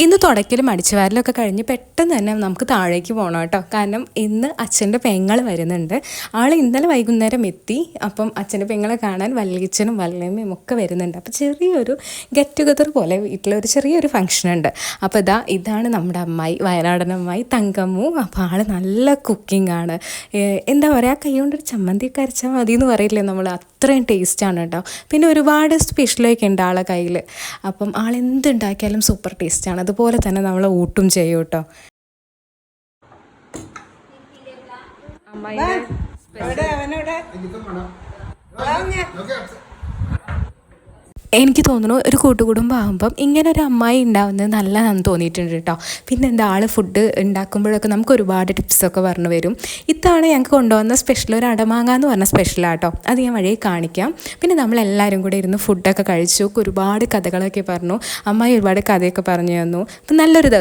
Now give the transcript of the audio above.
ഇന്ന് തുടയ്ക്കലും അടിച്ചുവാരലൊക്കെ കഴിഞ്ഞ് പെട്ടെന്ന് തന്നെ നമുക്ക് താഴേക്ക് പോകണം കേട്ടോ. കാരണം ഇന്ന് അച്ഛൻ്റെ പെങ്ങൾ വരുന്നുണ്ട്. ആൾ ഇന്നലെ വൈകുന്നേരം എത്തി. അപ്പം അച്ഛൻ്റെ പെങ്ങളെ കാണാൻ വല്യച്ഛനും വല്യമ്മയും ഒക്കെ വരുന്നുണ്ട്. അപ്പോൾ ചെറിയൊരു ഗെറ്റ് ടുഗദർ പോലെ വീട്ടിലൊരു ചെറിയൊരു ഫംഗ്ഷൻ ഉണ്ട്. അപ്പോൾ ഇതാണ് നമ്മുടെ അമ്മായി, വയനാടൻ അമ്മായി തങ്കമ്മു. അപ്പോൾ ആൾ നല്ല കുക്കിംഗ് ആണ്. എന്താ പറയുക, കൈ കൊണ്ടൊരു ചമ്മന്തിയൊക്കെ അരച്ചാൽ മതി എന്ന് പറയില്ലേ നമ്മൾ, അത്രയും ടേസ്റ്റാണ് കേട്ടോ. പിന്നെ ഒരുപാട് സ്പെഷ്യലൊക്കെ ഉണ്ട് ആളെ കയ്യിൽ. അപ്പം ആൾ എന്തുണ്ടാക്കിയാലും സൂപ്പർ ടേസ്റ്റാണ്. അതുപോലെ തന്നെ നമ്മൾ ഊട്ടും ചെയ്യും കേട്ടോ. എനിക്ക് തോന്നുന്നു ഒരു കൂട്ടുകുടുംബം ആകുമ്പം ഇങ്ങനെ ഒരു അമ്മായി ഉണ്ടാവുന്നത് നല്ലതാണെന്ന് തോന്നിയിട്ടുണ്ട് കേട്ടോ. പിന്നെ എന്താ, ആൾ ഫുഡ് ഉണ്ടാക്കുമ്പോഴൊക്കെ നമുക്ക് ഒരുപാട് ടിപ്സൊക്കെ പറഞ്ഞു വരും. ഇത്തവണ ഞങ്ങൾക്ക് കൊണ്ടുവന്ന സ്പെഷ്യൽ ഒരു അടമാങ്ങ എന്ന് പറഞ്ഞ സ്പെഷ്യലാട്ടോ. അത് ഞാൻ വഴിയെ കാണിക്കാം. പിന്നെ നമ്മളെല്ലാവരും കൂടെ ഇരുന്ന് ഫുഡൊക്കെ കഴിച്ചു, ഒരുപാട് കഥകളൊക്കെ പറഞ്ഞു. അമ്മായി ഒരുപാട് കഥയൊക്കെ പറഞ്ഞു തന്നു. അപ്പം നല്ലൊരു